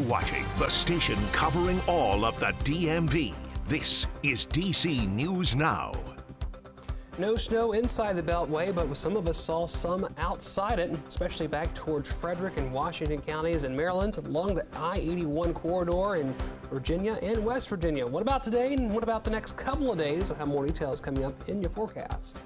watching the station covering all of the DMV. This is DC News Now. No snow inside the Beltway, but some of us saw some outside it, especially back towards Frederick and Washington counties and Maryland, along the I-81 corridor in Virginia and West Virginia. What about today, and what about the next couple of days? I'll have more details coming up in your forecast.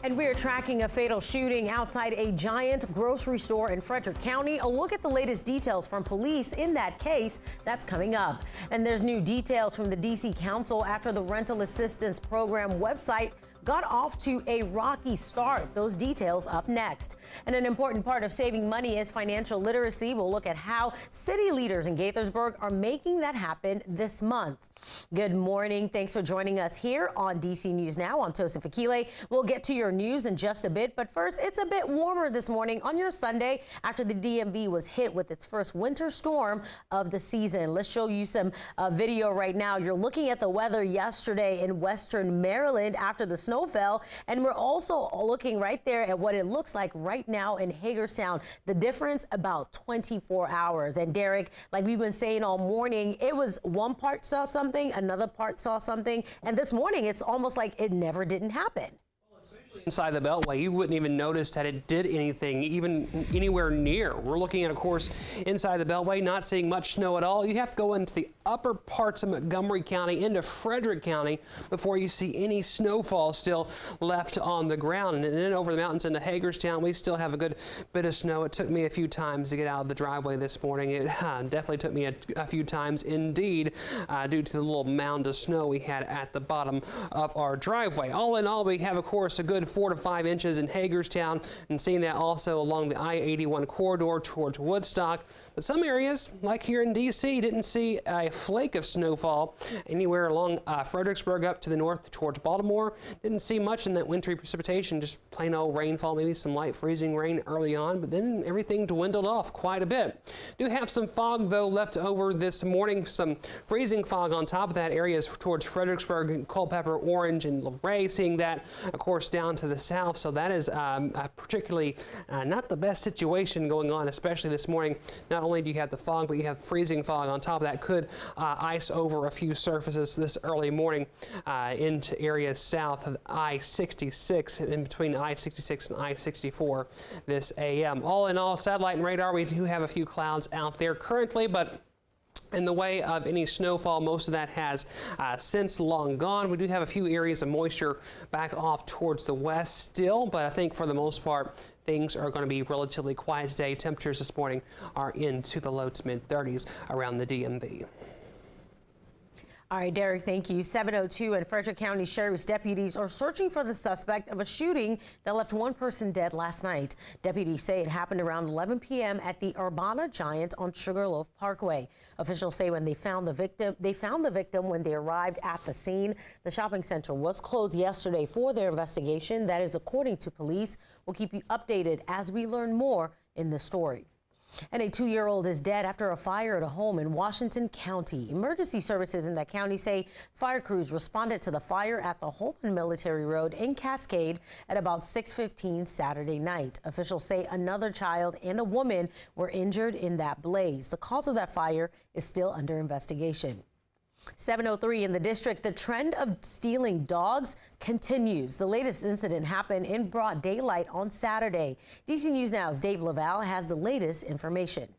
And we are tracking a fatal shooting outside a giant grocery store in Frederick County. A look at the latest details from police in that case, that's coming up. And there's new details from the D.C. Council after the Rental Assistance Program website got off to a rocky start. Those details up next. And an important part of saving money is financial literacy. We'll look at how city leaders in Gaithersburg are making that happen this month. Good morning. Thanks for joining us here on DC News Now. I'm Tosin Fakile. We'll get to your news in just a bit, but first, it's a bit warmer this morning on your Sunday after the DMV was hit with its first winter storm of the season. Let's show you some video right now. You're looking at the weather yesterday in western Maryland after the snow fell, and we're also looking right there at what it looks like right now in Hagerstown. The difference about 24 hours. And Derek, like we've been saying all morning, it was one part saw something, another part saw something, and this morning it's almost like it never didn't happen. Inside the Beltway, you wouldn't even notice that it did anything even anywhere near. We're looking at, of course, inside the Beltway, not seeing much snow at all. You have to go into the upper parts of Montgomery County, into Frederick County, before you see any snowfall still left on the ground. And then over the mountains into Hagerstown, we still have a good bit of snow. It took me a few times to get out of the driveway this morning. It definitely took me a few times indeed, due to the little mound of snow we had at the bottom of our driveway. All in all, we have, of course, a good 4 to 5 inches in Hagerstown, and seeing that also along the I-81 corridor towards Woodstock. But some areas, like here in D.C., didn't see a flake of snowfall anywhere along Fredericksburg up to the north towards Baltimore. Didn't see much in that wintry precipitation, just plain old rainfall, maybe some light freezing rain early on, but then everything dwindled off quite a bit. Do have some fog, though, left over this morning, some freezing fog on top of that areas towards Fredericksburg, Culpeper, Orange, and Luray, seeing that, of course, down to the south. So that is particularly not the best situation going on, especially this morning. Not only do you have the fog, but you have freezing fog on top of that. Could ice over a few surfaces this early morning into areas south of I-66, in between I-66 and I-64 this a.m. All in all, satellite and radar, we do have a few clouds out there currently, but in the way of any snowfall, most of that has since long gone. We do have a few areas of moisture back off towards the west still, but I think for the most part, things are going to be relatively quiet today. Temperatures this morning are into the low to mid 30s around the DMV. All right, Derek, thank you. 7:02 and Frederick County Sheriff's deputies are searching for the suspect of a shooting that left one person dead last night. Deputies say it happened around 11 p.m. at the Urbana Giant on Sugarloaf Parkway. Officials say when they found the victim when they arrived at the scene. The shopping center was closed yesterday for their investigation. That is according to police. We'll keep you updated as we learn more in the story. And a 2-year-old is dead after a fire at a home in Washington County. Emergency services in that county say fire crews responded to the fire at the Holman Military Road in Cascade at about 6:15 Saturday night. Officials say another child and a woman were injured in that blaze. The cause of that fire is still under investigation. 7:03 in the district, the trend of stealing dogs continues. The latest incident happened in broad daylight on Saturday. DC News Now's Dave Laval has the latest information.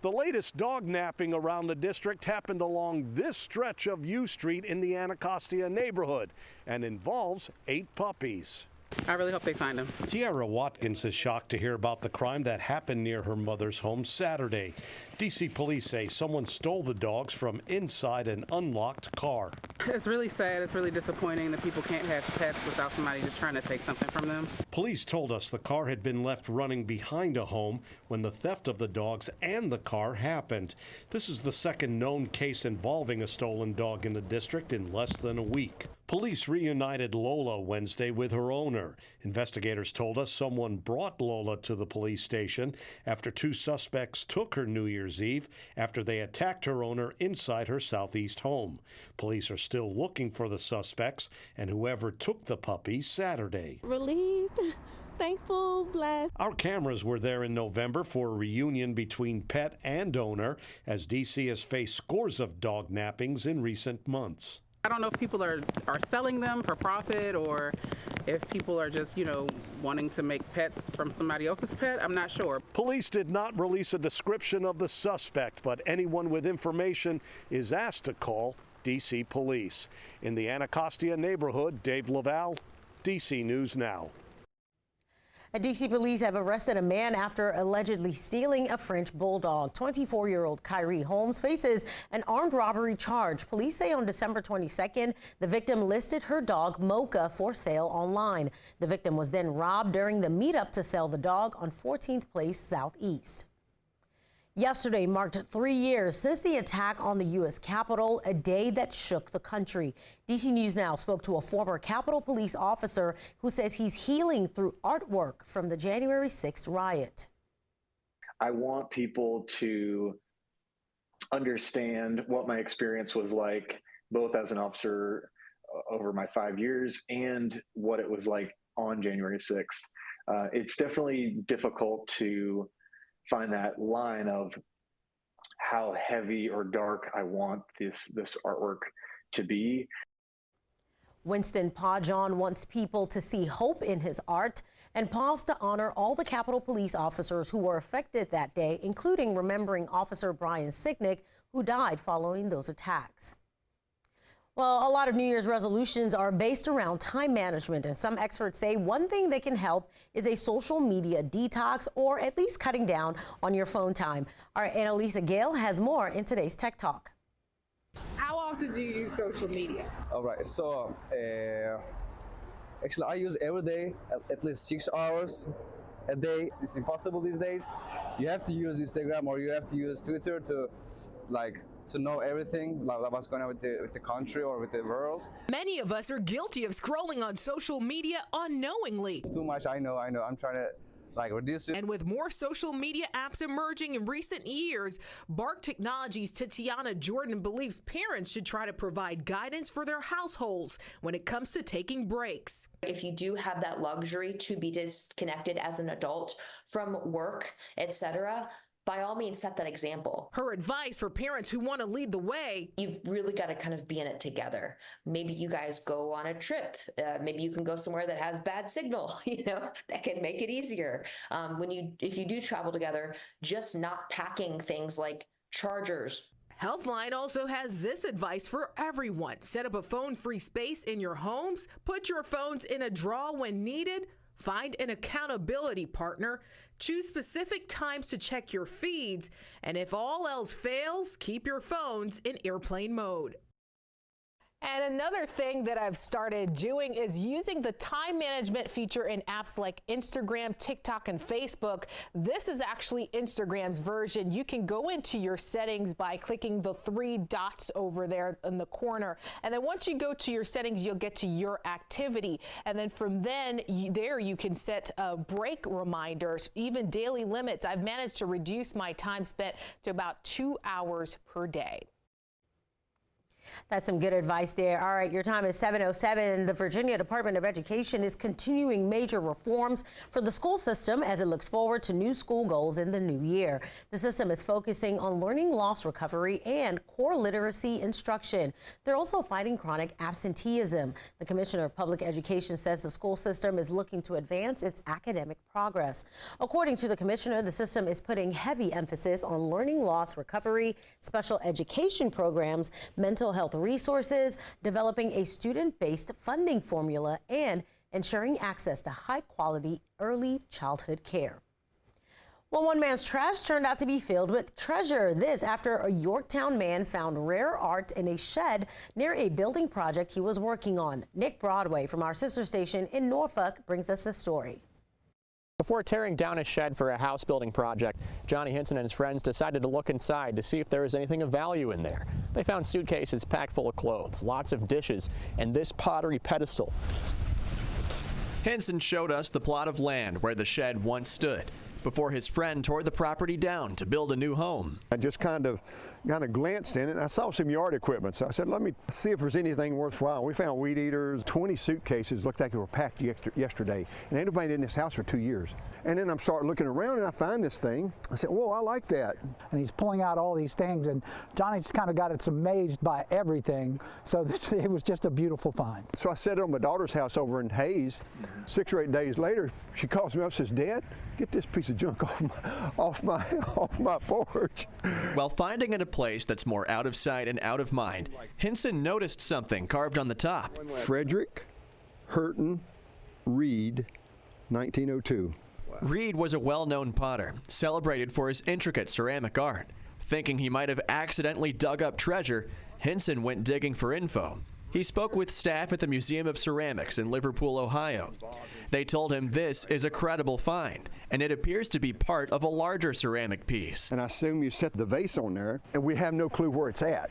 The latest dog napping around the district happened along this stretch of U Street in the Anacostia neighborhood and involves 8 puppies. I really hope they find him. Tiara Watkins is shocked to hear about the crime that happened near her mother's home Saturday. D.C. police say someone stole the dogs from inside an unlocked car. It's really sad. It's really disappointing that people can't have pets without somebody just trying to take something from them. Police told us the car had been left running behind a home when the theft of the dogs and the car happened. This is the second known case involving a stolen dog in the district in less than a week. Police reunited Lola Wednesday with her owner. Investigators told us someone brought Lola to the police station after 2 suspects took her New Year's Eve after they attacked her owner inside her southeast home. Police are still looking for the suspects and whoever took the puppy Saturday. Relieved, thankful, blessed. Our cameras were there in November for a reunion between pet and owner, as DC has faced scores of dog nappings in recent months. I don't know if people are selling them for profit or if people are just, wanting to make pets from somebody else's pet. I'm not sure. Police did not release a description of the suspect, but anyone with information is asked to call DC Police. In the Anacostia neighborhood, Dave Laval, DC News Now. DC police have arrested a man after allegedly stealing a French bulldog. 24-year-old Kyrie Holmes faces an armed robbery charge. Police say on December 22nd, the victim listed her dog Mocha for sale online. The victim was then robbed during the meetup to sell the dog on 14th Place Southeast. Yesterday marked 3 years since the attack on the U.S. Capitol, a day that shook the country. DC News Now spoke to a former Capitol Police officer who says he's healing through artwork from the January 6th riot. I want people to understand what my experience was like, both as an officer over my 5 years and what it was like on January 6th. It's definitely difficult to find that line of how heavy or dark I want this artwork to be. Winston Pajon wants people to see hope in his art and paused to honor all the Capitol Police officers who were affected that day, including remembering Officer Brian Sicknick, who died following those attacks. Well, a lot of New Year's resolutions are based around time management, and some experts say one thing that can help is a social media detox, or at least cutting down on your phone time. Our Annalisa Gale has more in today's Tech Talk. How often do you use social media? All right, so actually I use every day at least 6 hours a day. It's impossible these days. You have to use Instagram or you have to use Twitter to know everything, like what's going on with the country or with the world. Many of us are guilty of scrolling on social media unknowingly. It's too much, I know. I'm trying to reduce it. And with more social media apps emerging in recent years, Bark Technologies' Tatiana Jordan believes parents should try to provide guidance for their households when it comes to taking breaks. If you do have that luxury to be disconnected as an adult from work, etc., by all means, set that example. Her advice for parents who want to lead the way: you've really got to kind of be in it together. Maybe you guys go on a trip. Maybe you can go somewhere that has bad signal, that can make it easier. If you do travel together, just not packing things like chargers. Healthline also has this advice for everyone. Set up a phone-free space in your homes. Put your phones in a drawer when needed. Find an accountability partner. Choose specific times to check your feeds. And if all else fails, keep your phones in airplane mode. And another thing that I've started doing is using the time management feature in apps like Instagram, TikTok, and Facebook. This is actually Instagram's version. You can go into your settings by clicking the 3 dots over there in the corner. And then once you go to your settings, you'll get to your activity. And then from then, there you can set break reminders, even daily limits. I've managed to reduce my time spent to about 2 hours per day. That's some good advice there. All right, your time is 7:07. The Virginia Department of Education is continuing major reforms for the school system as it looks forward to new school goals in the new year. The system is focusing on learning loss recovery and core literacy instruction. They're also fighting chronic absenteeism. The Commissioner of Public Education says the school system is looking to advance its academic progress. According to the commissioner, the system is putting heavy emphasis on learning loss recovery, special education programs, mental health resources, developing a student-based funding formula, and ensuring access to high-quality early childhood care. Well, one man's trash turned out to be filled with treasure. This after a Yorktown man found rare art in a shed near a building project he was working on. Nick Broadway from our sister station in Norfolk brings us the story. Before tearing down a shed for a house building project, Johnny Hinson and his friends decided to look inside to see if there was anything of value in there. They found suitcases packed full of clothes, lots of dishes, and this pottery pedestal. Hinson showed us the plot of land where the shed once stood. before his friend tore the property down to build a new home. I just kind of glanced in it, and I saw some yard equipment. So I said, let me see if there's anything worthwhile. We found weed eaters, 20 suitcases, looked like they were packed yesterday. And ain't nobody in this house for 2 years. And then I'm starting looking around, and I find this thing. I said, whoa, I like that. And he's pulling out all these things, and Johnny's kind of got us amazed by everything. So it was just a beautiful find. So I set it on my daughter's house over in Hayes. 6 or 8 days later, she calls me up and says, Dad, get this piece of junk off my porch. While finding it a place that's more out of sight and out of mind, Hinson noticed something carved on the top. Frederick Hurton Reed, 1902. Reed was a well-known potter, celebrated for his intricate ceramic art. Thinking he might have accidentally dug up treasure, Hinson went digging for info. He spoke with staff at the Museum of Ceramics in Liverpool, Ohio. They told him this is a credible find, and it appears to be part of a larger ceramic piece. And I assume you set the vase on there, and we have no clue where it's at.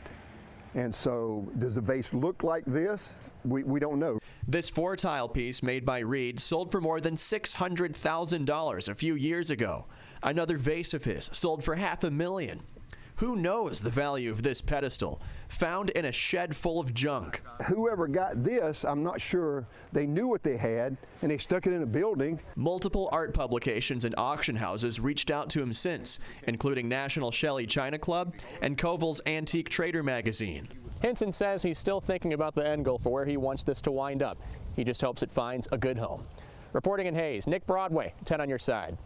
And so, does the vase look like this? We don't know. This 4-tile piece made by Reed sold for more than $600,000 a few years ago. Another vase of his sold for $500,000. Who knows the value of this pedestal, found in a shed full of junk? Whoever got this, I'm not sure they knew what they had, and they stuck it in a building. Multiple art publications and auction houses reached out to him since, including National Shelley China Club and Koval's Antique Trader magazine. Hinson says he's still thinking about the end goal for where he wants this to wind up. He just hopes it finds a good home. Reporting in Hayes, Nick Broadway, 10 on your side.